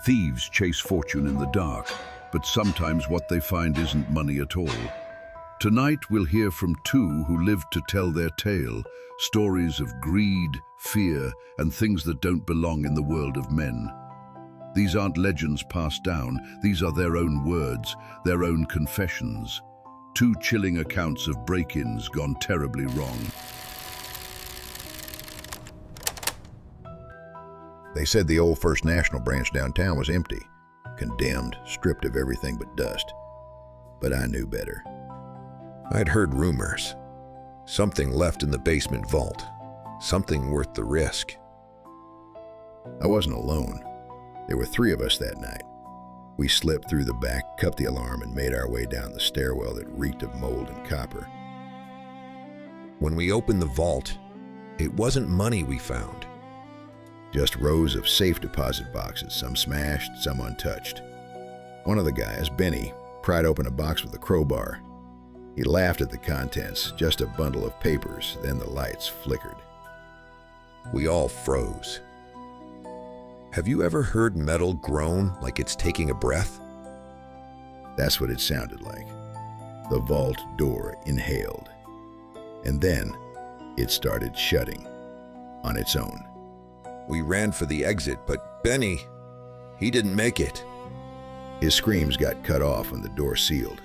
Thieves chase fortune in the dark, but sometimes what they find isn't money at all. Tonight we'll hear from two who lived to tell their tale, stories of greed, fear, and things that don't belong in the world of men. These aren't legends passed down, these are their own words, their own confessions. Two chilling accounts of break-ins gone terribly wrong. They said the old First National branch downtown was empty, condemned, stripped of everything but dust. But I knew better. I'd heard rumors. Something left in the basement vault. Something worth the risk. I wasn't alone. There were 3 of us that night. We slipped through the back, cut the alarm, and made our way down the stairwell that reeked of mold and copper. When we opened the vault, it wasn't money we found. Just rows of safe deposit boxes, some smashed, some untouched. One of the guys, Benny, pried open a box with a crowbar. He laughed at the contents, just a bundle of papers, then the lights flickered. We all froze. Have you ever heard metal groan like it's taking a breath? That's what it sounded like. The vault door inhaled. And then it started shutting on its own. We ran for the exit, but Benny, he didn't make it. His screams got cut off when the door sealed.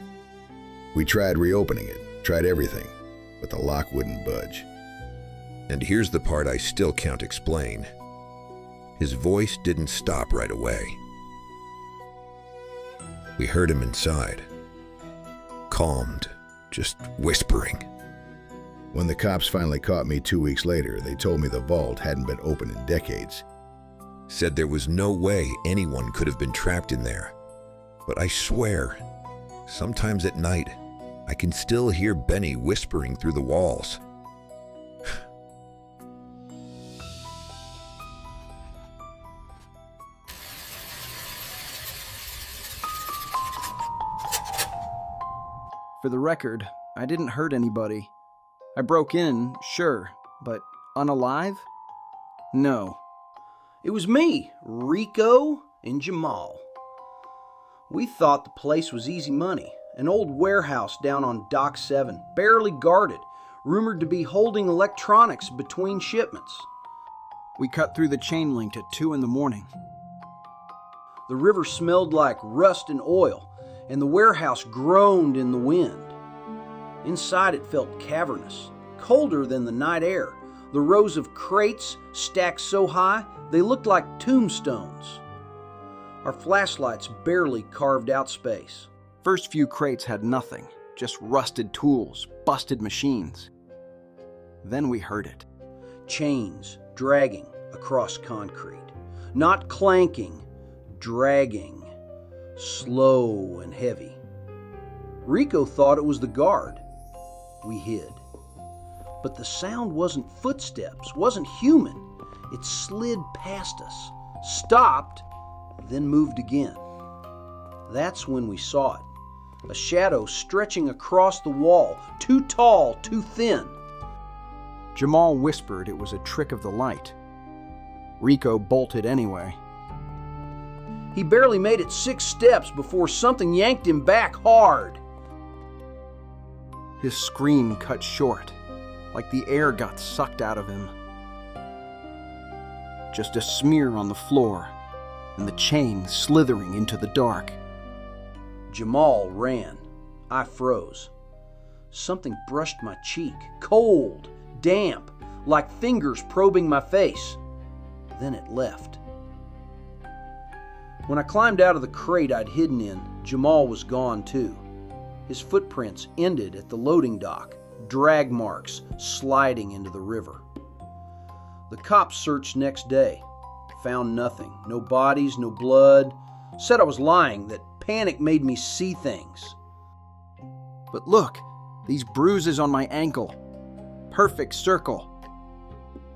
We tried reopening it, tried everything, but the lock wouldn't budge. And here's the part I still can't explain. His voice didn't stop right away. We heard him inside. Calmed, just whispering. When the cops finally caught me 2 weeks later, they told me the vault hadn't been open in decades. Said there was no way anyone could have been trapped in there. But I swear, sometimes at night, I can still hear Benny whispering through the walls. For the record, I didn't hurt anybody. I broke in, sure, but unalive? No. It was me, Rico, and Jamal. We thought the place was easy money. An old warehouse down on Dock 7, barely guarded, rumored to be holding electronics between shipments. We cut through the chain link at 2 in the morning. The river smelled like rust and oil, and the warehouse groaned in the wind. Inside it felt cavernous, colder than the night air. The rows of crates stacked so high they looked like tombstones. Our flashlights barely carved out space. First few crates had nothing, just rusted tools, busted machines. Then we heard it. Chains dragging across concrete. Not clanking, dragging, slow and heavy. Rico thought it was the guard. We hid. But the sound wasn't footsteps, wasn't human. It slid past us, stopped, then moved again. That's when we saw it. A shadow stretching across the wall, too tall, too thin. Jamal whispered it was a trick of the light. Rico bolted anyway. He barely made it 6 steps before something yanked him back hard. His scream cut short, like the air got sucked out of him. Just a smear on the floor, and the chain slithering into the dark. Jamal ran. I froze. Something brushed my cheek, cold, damp, like fingers probing my face. Then it left. When I climbed out of the crate I'd hidden in, Jamal was gone too. His footprints ended at the loading dock, drag marks sliding into the river. The cops searched next day. Found nothing. No bodies, no blood. Said I was lying, that panic made me see things. But look, these bruises on my ankle. Perfect circle.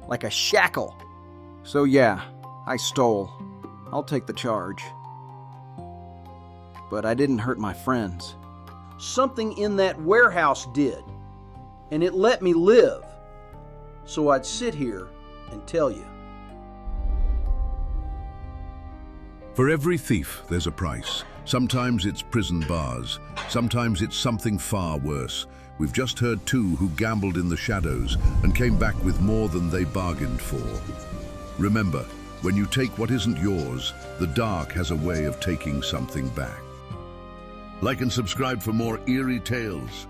Like a shackle. So yeah, I stole. I'll take the charge. But I didn't hurt my friends. Something in that warehouse did, and it let me live. So I'd sit here and tell you. For every thief, there's a price. Sometimes it's prison bars. Sometimes it's something far worse. We've just heard two who gambled in the shadows and came back with more than they bargained for. Remember, when you take what isn't yours, the dark has a way of taking something back. Like and subscribe for more eerie tales.